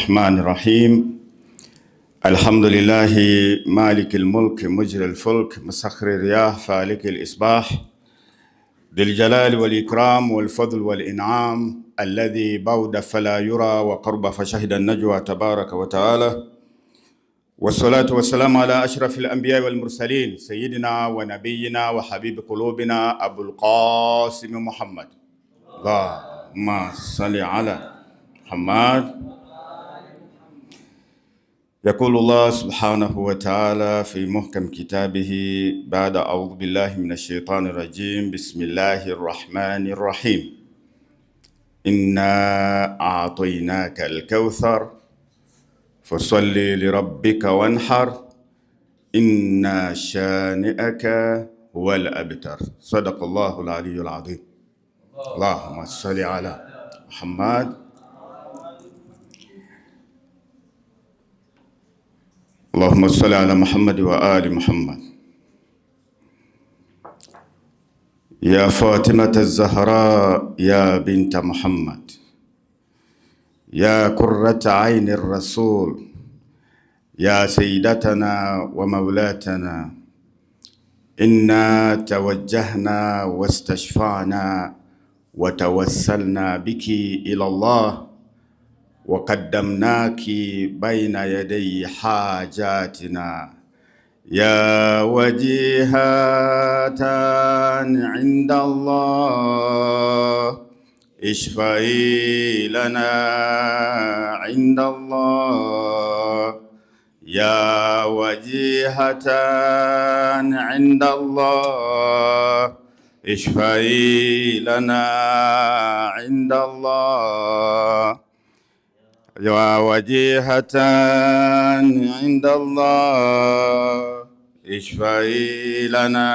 الرحمن الرحيم. الحمد لله مالك الملك مجري الفلك مسخر الرياح فالك الإصباح ذي الجلال والإكرام والفضل والإنعام الذي بعد فلا يرى وقرب فشهد النجوى تبارك وتعالى، والصلاة والسلام على أشرف الأنبياء والمرسلين سيدنا ونبينا وحبيب قلوبنا أبو القاسم محمد. اللهم صل على محمد. يقول الله سبحانه وتعالى في محكم كتابه بعد أعوذ بالله من الشيطان الرجيم بسم الله الرحمن الرحيم. إنا أعطيناك الكوثر فصل لربك وانحر إن شانئك هو الأبتر. صدق الله العلي العظيم. اللهم صل على محمد. اللهم صل على محمد وآل محمد. يا فاطمة الزهراء يا بنت محمد، يا قرة عين الرسول، يا سيدتنا ومولاتنا، إنا توجهنا واستشفعنا وتوسلنا بك إلى الله وقدمناك بين يدي حاجاتنا يا وجيهة عند الله، اشفعي لنا عند الله يا وجيهة عند الله، اشفعي لنا عند الله يا وجيهة عند الله، اشفعي لنا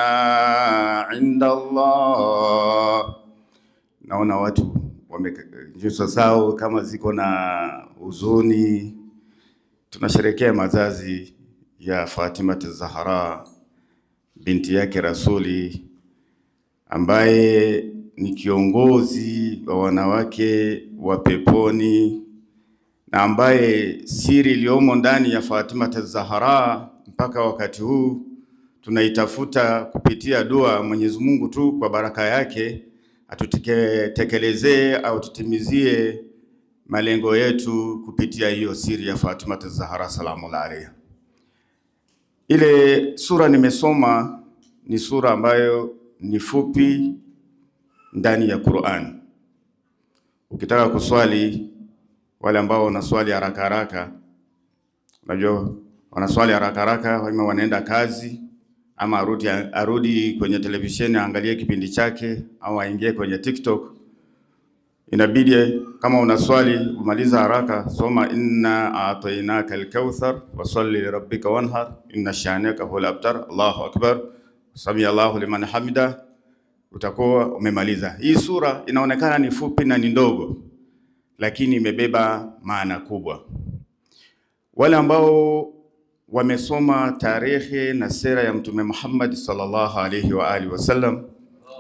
عند Allah. Naona watu nyuso zao kama ziko na huzuni. Tunasherehekea mazazi ya Fatima Zahra binti yake Rasuli, ambaye ni kiongozi wa wanawake wa peponi na ambaye siri iliyomo ndani ya Fatima Zahra mpaka wakati huu tunaitafuta kupitia dua. Mwenyezi Mungu tu kwa baraka yake atutekelezee au tutimizie malengo yetu kupitia hiyo siri ya Fatima Zahra salamu alayha. Ile sura nimesoma ni sura ambayo ni fupi ndani ya Qur'an. Ukitaka kuswali, wale ambao wanaswali haraka haraka, unajua wanaswali haraka haraka, wao wanaenda kazi ama arudi kwenye televisheni aangalie kipindi chake au aingie kwenye TikTok, inabidi kama unaswali umaliza haraka, soma inna a'tainaka al-kauthar wasalli li rabbika wanhar inna shani'aka huwal abtar. Allahu akbar, sami Allahu liman hamida, utakuwa umemaliza. Hii sura inaonekana ni fupi na ni ndogo, lakini imebeba maana kubwa. Wale ambao wamesoma tarehe na sera ya Mtume Muhammad sallallahu alayhi wa alihi wasallam,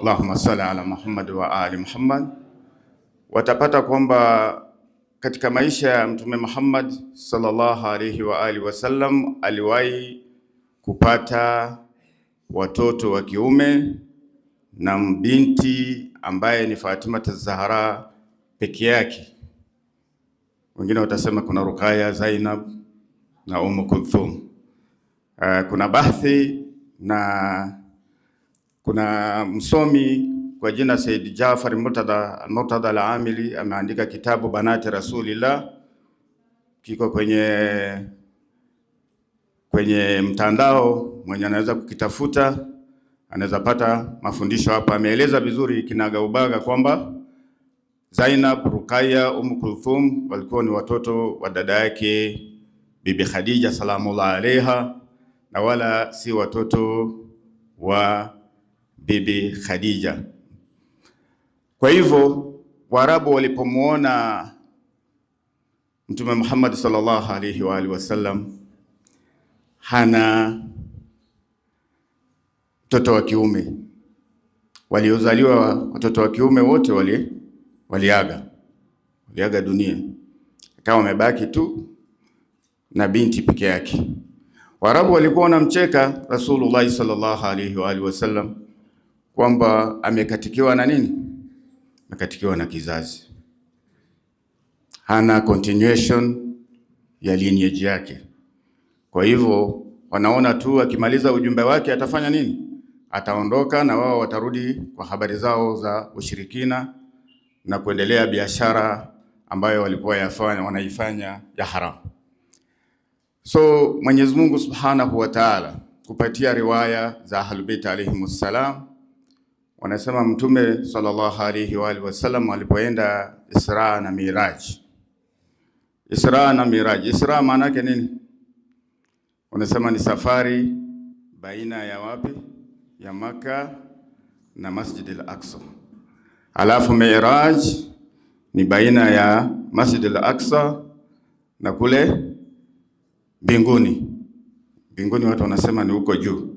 Allahumma salli ala Muhammad wa ali Muhammad, watapata kwamba katika maisha ya Mtume Muhammad sallallahu alayhi wa alihi wasallam aliwahi kupata watoto wa kiume na binti ambaye ni Fatima Zahra peke yake. Wengine watasema kuna Rukaya, Zainab na Kulthum. Kuna bahthi na kuna msomi kwa jina Said Jafar Murtada al-Amili ameandika kitabu Banati Rasulillah, kiko kwenye mtandao, mwenye anaweza kukitafuta anaweza pata mafundisho hapa. Ameeleza vizuri kinaga ubaga kwamba Zainab, Rukaya, Kulthum walikuwa ni watoto wa dada yake Bibi Khadija salamu alayha, na wala si watoto wa Bibi Khadija. Kwa hivyo Waarabu walipomuona Mtume Muhammad sallallahu alayhi wa alihi wasallam hana mtoto wa kiume, waliozaliwa watoto wa kiume wote waliaga dunia. akawa amebaki tu na binti peke yake. Waarabu walikuwa wanamcheka Rasulullah sallallahu alaihi wa alihi wasallam kwamba amekatikiwa na nini? Amekatikiwa na kizazi, hana continuation ya lineage yake. Kwa hivyo wanaona tu akimaliza ujumbe wake atafanya nini? Ataondoka na wao watarudi kwa habari zao za ushirikina na kuendelea biashara ambayo walikuwa wanaifanya ya haramu. So Mwenyezi Mungu Subhanahu wa Ta'ala kupatia riwaya za Ahlul Bait alayhimus salam wanasema Mtume sallallahu alayhi wa alihi wasallam alipoenda Isra na Miraj. Isra na Miraj. Isra maana yake nini? Wanasema ni safari baina ya wapi? Ya Maka na Masjid al-Aqsa. Alafu Miraj ni baina ya Masjid al-Aqsa na kule mbinguni. Mbinguni watu wanasema ni huko juu,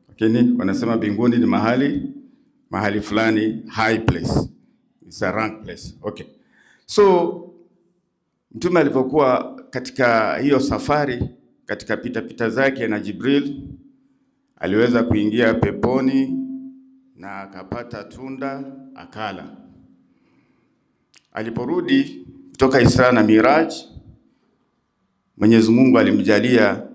lakini wanasema mbinguni ni mahali fulani, high place, it's a rank place. Okay. So Mtume alipokuwa katika hiyo safari, katika pita zake na Jibril, aliweza kuingia peponi na akapata tunda akala. Aliporudi kutoka Isra na Miraj, Mwenyezi Mungu alimjalia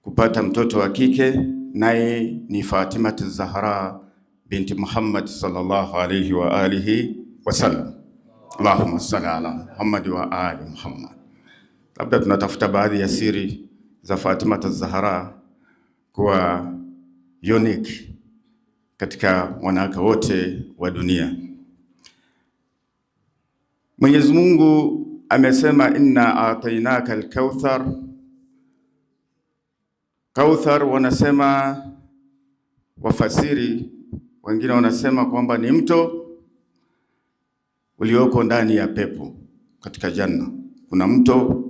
kupata mtoto wa kike, naye ni Fatima az-Zahra binti Muhammad sallallahu alayhi wa alihi wasallam. Allahumma salli ala Muhammad wa ali Muhammad. Labda tunatafuta baadhi ya siri za Fatima az-Zahra kuwa unique katika wanawake wote wa dunia. Mwenyezi Mungu amesema inna atainaka al-kauthar. Kauthar wanasema wafasiri wengine wanasema kwamba ni mto ulioko ndani ya pepo katika janna. Kuna mto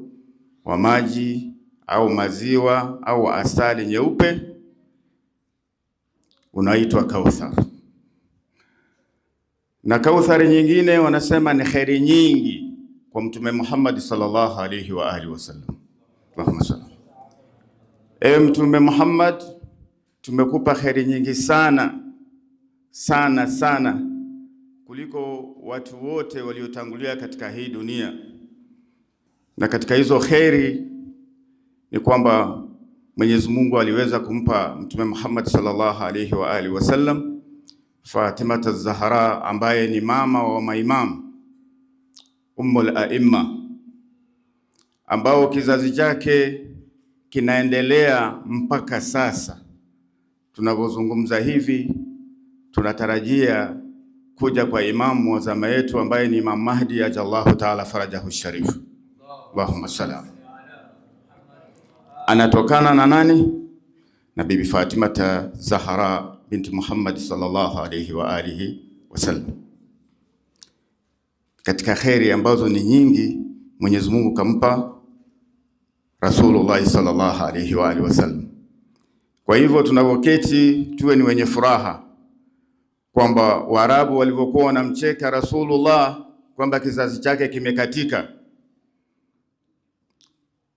wa maji au maziwa au asali nyeupe unaitwa Kauthar. Na Kauthar nyingine wanasema ni khairi nyingi kwa Mtume Muhammad sallallahu alaihi wa alihi wasallam. Allahumma salli. Mtume Muhammad, tumekupa khairi nyingi sana sana sana kuliko watu wote waliotangulia katika hii dunia. Na katika hizo khairi ni kwamba Mwenyezi Mungu aliweza kumpa Mtume Muhammad sallallahu alaihi wa alihi wasallam Fatima az-Zahra ambaye ni mama wa maimamu, Ummul Aimma, ambao kizazi chake kinaendelea mpaka sasa. Tunavyozungumza hivi, tunatarajia kuja kwa imamu wa zama yetu ambaye ni Imam Mahdi ajallahu ta'ala farajahu sharif. Allahumma salli. Anatokana na nani? Na Bibi Fatima az-Zahra binti Muhammad sallallahu alayhi wa alihi wasallam. Katika khairi ambazo ni nyingi Mwenyezi Mungu kampa Rasulullah sallallahu alayhi wa alihi wasallam. Kwa hivyo tunapoketi tuwe ni wenye furaha kwamba Waarabu walivyokuwa wanamcheka Rasulullah kwamba kizazi chake kimekatika.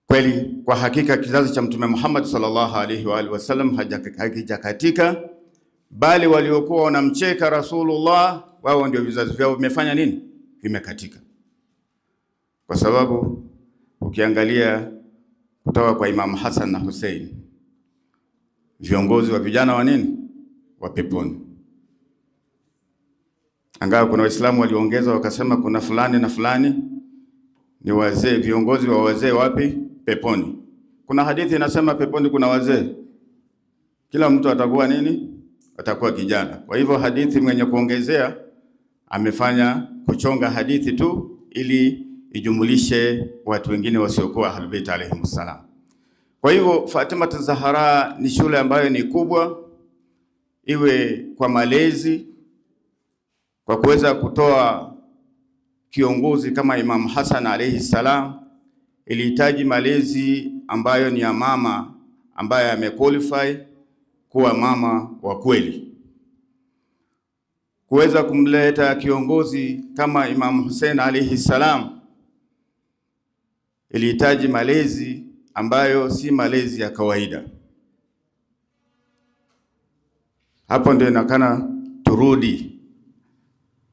Kweli kwa hakika kizazi cha Mtume Muhammad sallallahu alayhi wa alihi wasallam hakijakatika, bali waliokuwa wanamcheka Rasulullah wao ndio vizazi vyao vimefanya nini? Vimekatika. Kwa sababu ukiangalia kutoka kwa Imam Hassan na Hussein, viongozi wa vijana wa nini? Wa peponi. Angawa kuna Waislamu waliongeza wakasema kuna fulani na fulani ni wazee, viongozi wa wazee wapi? Peponi. Kuna hadithi inasema peponi kuna wazee. Kila mtu atakuwa nini? Atakuwa kijana. Kwa hivyo hadithi mwenye kuongezea amefanya kuchonga hadithi tu ili ijumulishe watu wengine wasiokuwa Ahlul Bait alayhimus salam. Kwa hivyo Fatima az-Zahra ni shule ambayo ni kubwa, iwe kwa malezi, kwa kuweza kutoa kiongozi kama Imam Hassan alayhi salam, ilihitaji malezi ambayo ni ya mama ambaye amequalify kuwa mama wa kweli. Kuweza kumleta kiongozi kama Imam Hussein alayhi salam ilihitaji malezi ambayo si malezi ya kawaida. Hapo ndio inakana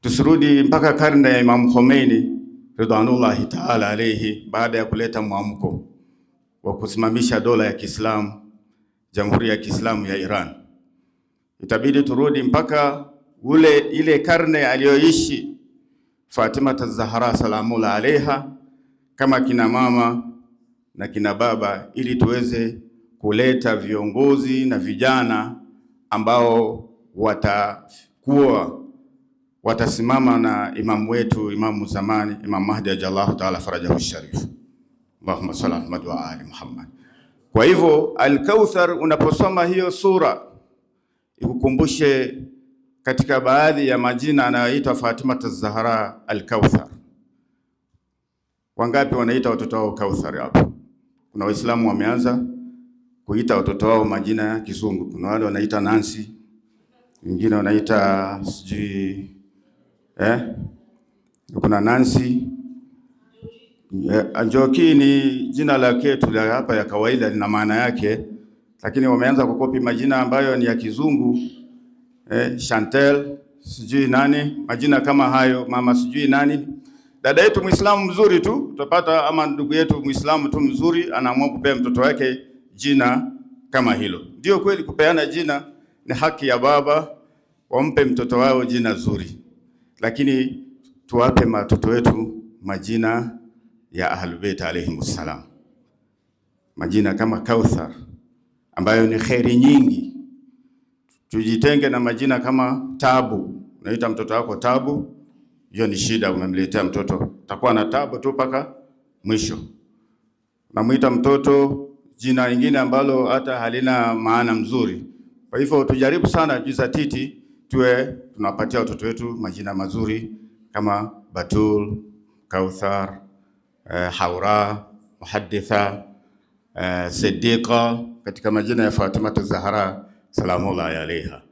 tusirudi mpaka karne ya Imam Khomeini ridwanullahi ta'ala alayhi, baada ya kuleta mwamko wa kusimamisha dola ya Kiislamu, Jamhuri ya Kiislamu ya Iran. Itabidi turudi mpaka ile karne aliyoishi Fatima az-Zahra salamullah alaiha, kama kina mama na kina baba, ili tuweze kuleta viongozi na vijana ambao watasimama na imamu wetu, imamu zamani, Imam Mahdi ajallahu ta'ala farajahu sharif. Allahumma salli ala Muhammad wa ali Muhammad. Kwa hivyo Al-Kauthar, unaposoma hiyo sura ikukumbushe katika baadhi ya majina anayoitwa Fatima az-Zahra Al-Kauthar. Wangapi wanaita watoto wao Kauthar hapo? Kuna Waislamu wameanza kuita watoto wao majina ya Kizungu. Kuna wale wanaita Nancy, wengine wanaita sijui kuna Nancy. Njoki ni jina la ketu la hapa ya kawaida, lina maana yake, lakini wameanza kukopi majina ambayo ni ya Kizungu. Chantel sijui nani, majina kama hayo, mama sijui nani. Dada yetu Muislamu mzuri tu utapata, ama ndugu yetu Muislamu tu mzuri anaamua kupea mtoto wake jina kama hilo. Ndio kweli, kupeana jina ni haki ya baba, wampe mtoto wao jina zuri, lakini tuwape watoto wetu majina ya Ahlul Bait alayhimus salam, majina kama Kauthar ambayo ni kheri nyingi. Tujitenge na majina kama Tabu. Unaita mtoto wako Tabu, hiyo ni shida, umemletea mtoto takuwa na tabu tu mpaka mwisho. Unamuita mtoto jina lingine ambalo hata halina maana mzuri. Kwa hivyo tujaribu sana jizatiti tuwe tunapatia watoto wetu majina mazuri kama Batul, Kauthar, Haura, Muhadditha, Siddiqa, katika majina ya Fatima az-Zahra salamullahi alaiha.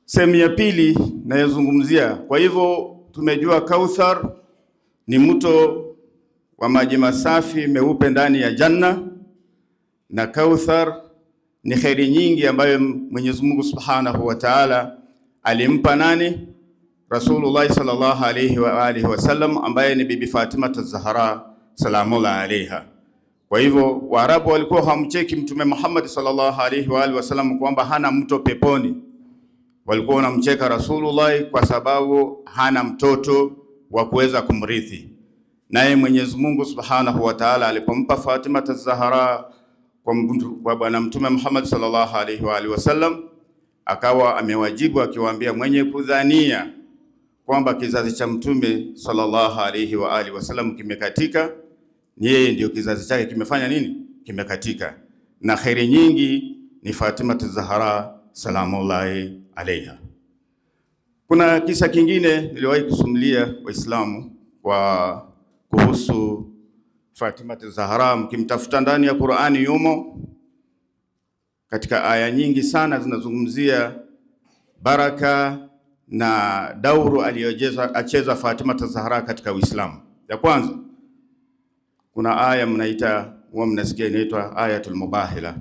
Sehemu ya pili nayozungumzia. Kwa hivyo tumejua Kauthar ni mto wa maji masafi meupe ndani ya janna, na Kauthar ni kheri nyingi ambayo Mwenyezi Mungu Subhanahu wa Ta'ala alimpa nani? Rasulullah sallallahu alayhi wa alihi wasallam, ambaye ni bibi Fatima az-Zahra salamullahi alaiha. Kwa hivyo Waarabu walikuwa hamcheki Mtume Muhammad sallallahu alayhi wa alihi wasallam kwamba hana mto peponi. Walikuwa wanamcheka Rasulullah kwa sababu hana mtoto wa kuweza kumrithi. Naye Mwenyezi Mungu Subhanahu wa Ta'ala alipompa Fatima az-Zahra kwa bwana Mtume Muhammad sallallahu alayhi wa alihi wasallam, akawa amewajibu akiwaambia, mwenye kudhania kwamba kizazi cha Mtume sallallahu alayhi wa alihi wasallam kimekatika, ni yeye ndio kizazi chake kimefanya nini? Kimekatika. Na kheri nyingi ni Fatima az-Zahra salamullahi alaiha. Kuna kisa kingine niliwahi kusimulia Waislamu kwa kuhusu Fatima az-Zahra, mkimtafuta ndani ya Qur'ani yumo katika aya nyingi sana zinazungumzia baraka na dauru aliyocheza Fatima az-Zahra katika Uislamu. Ya kwanza, kuna aya mnasikia inaitwa Ayatul Mubahila.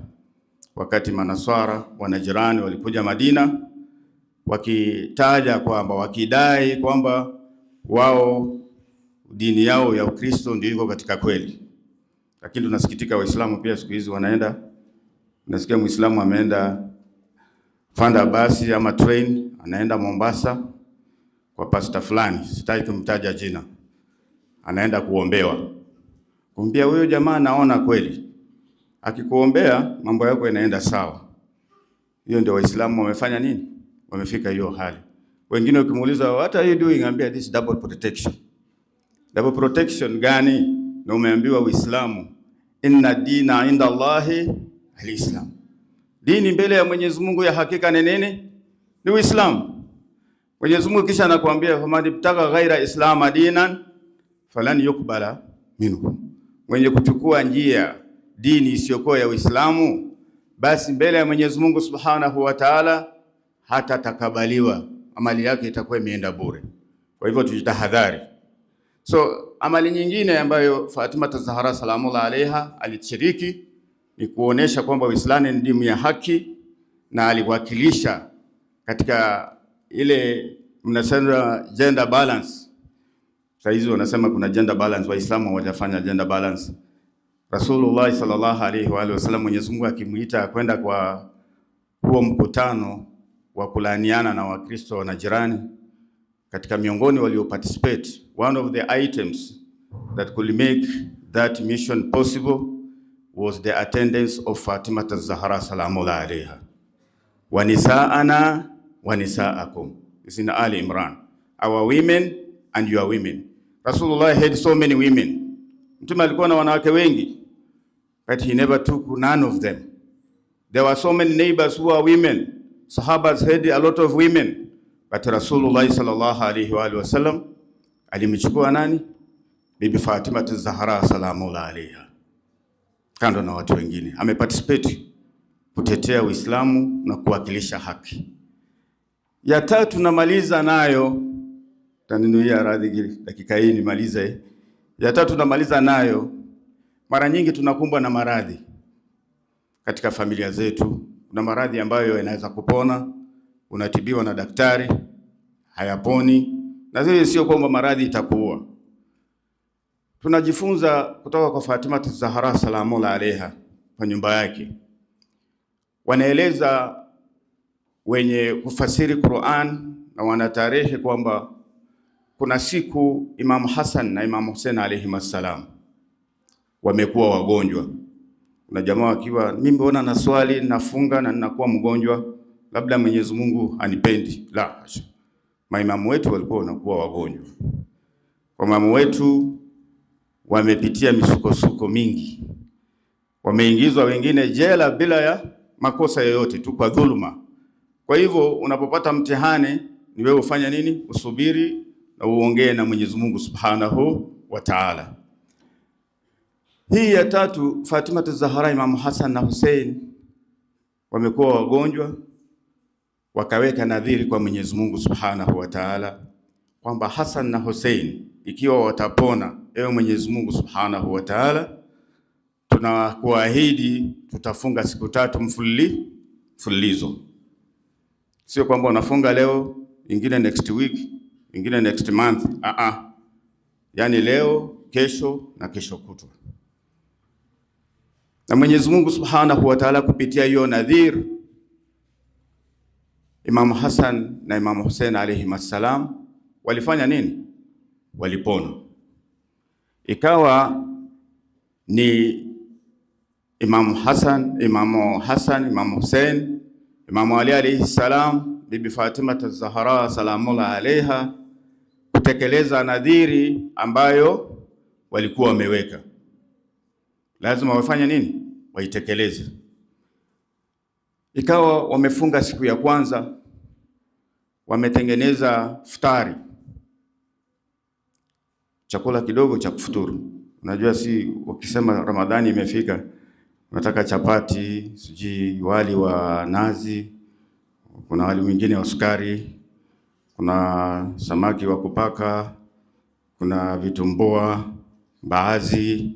Wakati manaswara wanajirani walikuja Madina, wakitaja kwamba, wakidai kwamba wao dini yao ya Ukristo ndio iko katika kweli. Lakini tunasikitika Waislamu pia siku hizi wanaenda, nasikia Muislamu ameenda panda basi ama train, anaenda Mombasa kwa pasta fulani, sitaki kumtaja jina, anaenda kuombewa. Kumbia huyo jamaa naona kweli, akikuombea mambo yako yanaenda sawa. Hiyo ndio Waislamu wamefanya nini? Wamefika hiyo hali. Wengine ukimuuliza what are you doing, ambia this double protection. Double protection gani? Na umeambiwa Uislamu, inna dina inda Allahi al-Islam. Dini mbele ya Mwenyezi Mungu ya hakika ni nini? Ni Uislamu. Mwenyezi Mungu kisha anakuambia faman ibtaga ghaira islam dinan falan yukbala minhu. Mwenye kuchukua njia dini isiyokuwa ya Uislamu, basi mbele ya Mwenyezi Mungu Subhanahu wa Ta'ala hata takabaliwa, amali yake itakuwa imeenda bure. Kwa hivyo tujitahadhari. So amali nyingine ambayo Fatima Zahra salamullah alaiha alishiriki ni kuonesha kwamba Uislamu ni dini ya haki, na aliwakilisha katika ile mnasema gender balance. Sasa hizo wanasema kuna gender balance, Waislamu hawajafanya gender balance. Rasulullah sallallahu alaihi wa alihi wasallam, Mwenyezi Mungu akimuita kwenda kwa huo mkutano wa kulaaniana na Wakristo na jirani, katika miongoni walio participate, one of the items that could make that mission possible was the attendance of Fatima Zahra salamullah alaiha. Wa nisaana wa nisaakum. It's in Ali Imran. Our women and your women. Rasulullah had so many women. Mtume alikuwa na wanawake wengi, but he never took none of them. There were so many neighbors who are women. Sahabas had a lot of women, but Rasulullah sallallahu alaihi wa alihi wasallam alimchukua nani? Bibi Fatima Zahra salamullah alaiha, kando na watu wengine. Ameparticipate kutetea Uislamu na kuwakilisha haki. Ya tatu namaliza nayo, taninuia radhi dakika hii nimalize. Ya tatu namaliza nayo, mara nyingi tunakumbwa na maradhi katika familia zetu. Kuna maradhi ambayo yanaweza kupona, unatibiwa na daktari, hayaponi, na zile sio kwamba maradhi itakuua. Tunajifunza kutoka kwa Fatima Zahra salamullah alaiha kwa nyumba yake. Wanaeleza wenye kufasiri Qur'an na wanatarehe kwamba kuna siku Imam Hassan na Imam Hussein alayhi salam wamekuwa wagonjwa. Kuna jamaa akiwa, mimi mbona na swali nafunga na ninakuwa mgonjwa, labda Mwenyezi Mungu anipendi. La, maimamu wetu walikuwa wanakuwa wagonjwa. Kwa maimamu wetu wamepitia misukosuko mingi, wameingizwa wengine jela bila ya makosa yoyote, tu kwa dhuluma. Kwa hivyo unapopata mtihani, ni wewe ufanya nini? Usubiri na uongee na Mwenyezi Mungu Subhanahu wa Ta'ala. Hii ya tatu, Fatima Zahra, Imam Hassan na Hussein wamekuwa wagonjwa, wakaweka nadhiri kwa Mwenyezi Mungu Subhanahu wa Ta'ala kwamba Hassan na Hussein ikiwa watapona, ewe Mwenyezi Mungu Subhanahu wa Ta'ala, tunakuahidi tutafunga siku 3 mfululizo. Sio kwamba unafunga leo, ingine next week, ingine next month. Yani leo, kesho na kesho kutwa. Na Mwenyezi Mungu Subhanahu wa Ta'ala kupitia hiyo nadhir, Imam Hassan na Imam Hussein alayhi salam walifanya nini? Walipona. Ikawa ni Imam Hassan, Imam Hussein, Imam Ali alayhi salam, Bibi Fatima Zahra salamullah alaiha kutekeleza nadhiri ambayo walikuwa wameweka. Lazima wafanye nini? Waitekeleze. Ikawa wamefunga siku ya kwanza, wametengeneza futari, chakula kidogo cha kufuturu. Unajua si ukisema Ramadhani imefika, unataka chapati, siji wali wa nazi, kuna wali mwingine wa sukari, kuna samaki wa kupaka, kuna vitumbua, mbaazi.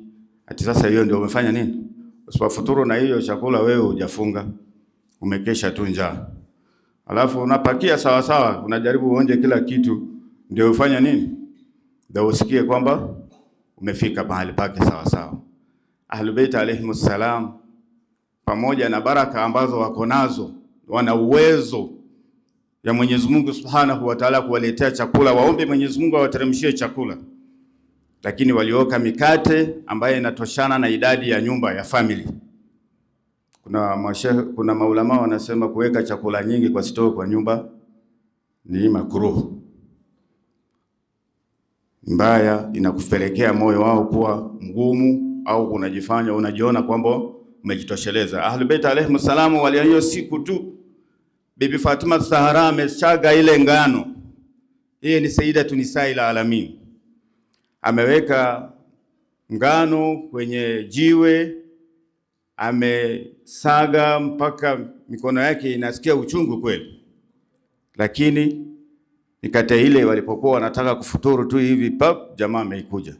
Ati sasa hiyo ndio umefanya nini? Usipofuturu na hiyo chakula, wewe hujafunga, umekesha tu njaa. Alafu unapakia sawa sawa, unajaribu uonje kila kitu, ndio ufanya nini? Ndio usikie kwamba umefika mahali pake sawa sawa. Ahlul Bait alayhimus salam, pamoja na baraka ambazo wako nazo, wana uwezo ya Mwenyezi Mungu Subhanahu wa Ta'ala kuwaletea chakula, waombe Mwenyezi Mungu awateremshie chakula. Lakini walioka mikate ambayo inatoshana na idadi ya nyumba ya family. Kuna maulama wanasema kuweka chakula nyingi kwa store kwa nyumba ni makruh. Mbaya, inakupelekea moyo wao kuwa mgumu, au unajifanya unajiona kwamba umejitosheleza. Ahlul Bait alayhimus salam waliyo siku tu Bibi Fatima Zahra amechaga ile ngano. Yeye ni Sayyidatu Nisa'il Alamin. Ameweka ngano kwenye jiwe, amesaga mpaka mikono yake inasikia uchungu kweli. Lakini Mikate ile walipokuwa wanataka kufuturu tu hivi, pap, jamaa ameikuja.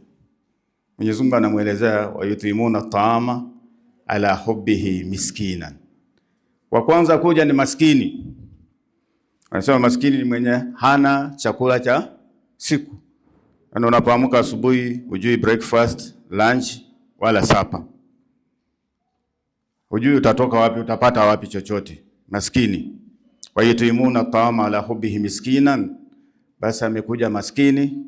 Mwenyezi Mungu anamuelezea wayutimuna taama ala hubbihi miskinan. Wa kwanza kuja ni maskini. Anasema maskini ni mwenye hana chakula cha siku. Na unapoamka asubuhi hujui breakfast, lunch wala supper. Hujui utatoka wapi, utapata wapi chochote. Maskini. Wayutimuna taama ala hubbihi miskinan. Basi amekuja maskini.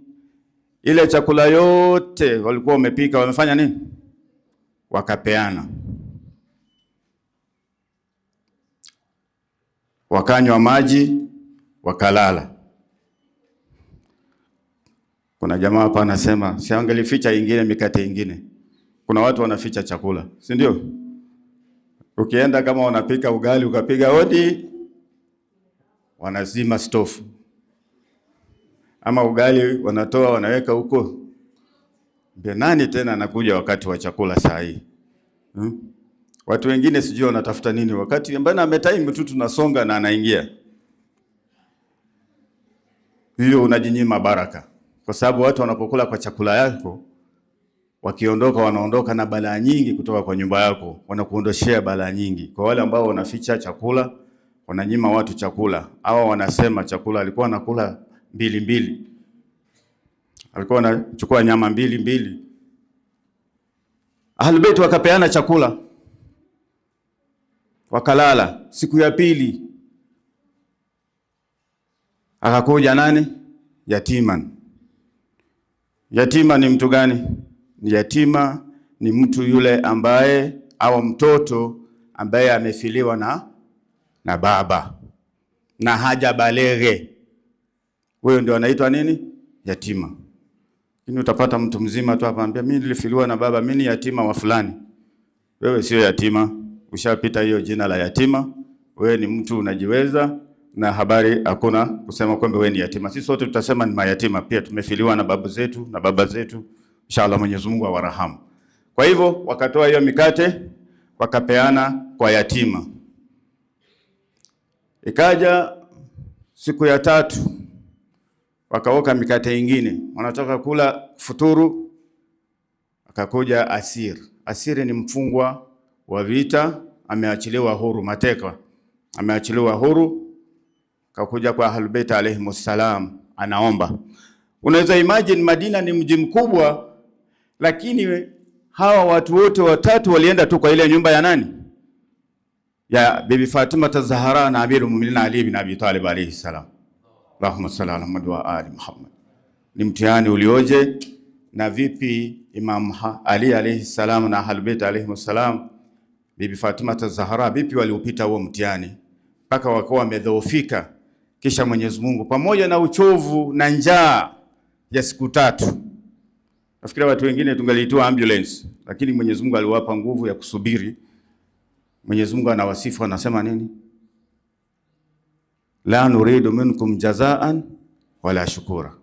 Ile chakula yote walikuwa wamepika, wamefanya nini? Wakapeana. Wakanywa maji, wakalala. Kuna jamaa hapa anasema, si angelificha ingine mikate ingine. Kuna watu wanaficha chakula, si ndio? Ukienda kama wanapika ugali ukapiga hodi, wanazima stofu. Ama ugali wanatoa wanaweka huko. Ndio nani tena anakuja wakati wa chakula saa hii? Watu wengine sijui wanatafuta nini wakati mbona ametime tu tunasonga na anaingia. Hiyo unajinyima baraka. Kwa sababu watu wanapokula kwa chakula yako, wakiondoka wanaondoka na balaa nyingi kutoka kwa nyumba yako, wanakuondoshea balaa nyingi. Kwa wale ambao wanaficha chakula, wananyima watu chakula, au wanasema chakula alikuwa anakula 2. Alikuwa anachukua nyama 2. Ahlul Bait wakapeana chakula. Wakalala. Siku ya pili akakuja nani? Yatima. Yatima ni mtu gani? Yatima ni mtu yule ambaye au mtoto ambaye amefiliwa na baba na hajabaleghe. Wewe ndio anaitwa nini? Yatima. Lakini utapata mtu mzima tu hapa anambia mimi nilifiliwa na baba, mimi ni yatima wa fulani. Wewe sio yatima, ushapita hiyo jina la yatima. Wewe ni mtu unajiweza na habari hakuna kusema kwamba wewe ni yatima. Sisi sote tutasema ni mayatima, pia tumefiliwa na babu zetu na baba zetu. Inshallah Mwenyezi Mungu awarahamu. Kwa hivyo wakatoa hiyo mikate wakapeana kwa yatima. Ikaja siku ya 3 wakaoka mikate ingine. Wanataka kula futuru. Akakuja asir. Asiri ni mfungwa wa vita, ameachiliwa huru, mateka. Ameachiliwa huru. Kakuja kwa Ahlul Bait alayhimus salam, anaomba. Unaweza imagine Madina ni mji mkubwa, lakini hawa watu wote watatu walienda tu kwa ile nyumba ya nani? Ya Bibi Fatima az-Zahra na Amirul Mu'minin Ali ibn Abi Talib alayhi salam. Allahumma salli ala Muhammad wa ali Muhammad. Ni mtihani ulioje, na vipi Imam Ali alayhi salam na Ahlul Bait alayhimus salam, Bibi Fatima az-Zahra vipi waliupita huo mtihani mpaka wakawa wamedhoofika. Kisha Mwenyezi Mungu pamoja na uchovu na njaa ya siku 3. Nafikiri watu wengine tungaliitoa ambulance, lakini Mwenyezi Mungu aliwapa nguvu ya kusubiri. Mwenyezi Mungu anawasifu, anasema nini? La nuridu minkum jazaan wala shukura.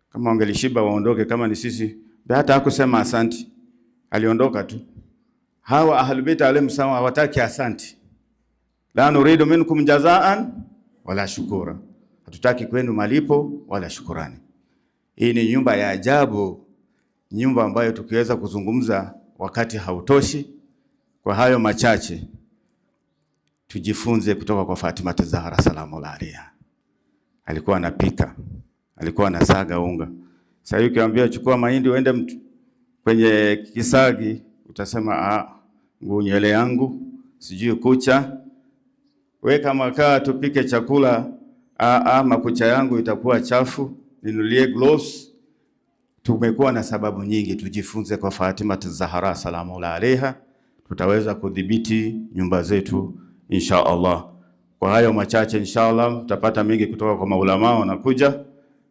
Kama wangelishiba waondoke, kama ni sisi hata hakusema asante, aliondoka tu. Hawa Ahlul Bait alayhim salam hawataki asante. La nuridu minkum jazaan wala shukura. Hatutaki kwenu malipo wala shukurani. Hii ni nyumba ya ajabu, nyumba ambayo tukiweza kuzungumza wakati hautoshi. Kwa hayo machache tujifunze kutoka kwa Fatima az-Zahra salamu alayha. Alikuwa anapika, alikuwa anasaga unga. Sasa hiyo ukiambia chukua mahindi uende kwenye kisagi, utasema nywele yangu sijui kucha, weka makaa tupike chakula, makucha yangu itakuwa chafu, ninulie gloves. Tumekuwa na sababu nyingi. Tujifunze kwa Fatima az-Zahra salamu alayha, tutaweza kudhibiti nyumba zetu insha Allah. Kwa hayo machache insha Allah tutapata mengi kutoka kwa maulama wanakuja.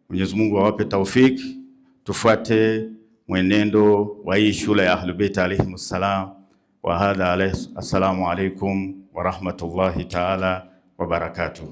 Mwenyezi Mungu awape taufiki, tufuate mwenendo wa hii shule ya Ahlul Bait alayhimus salam. Wa hadha assalamu alaykum wa rahmatullahi ta'ala wa barakatuh.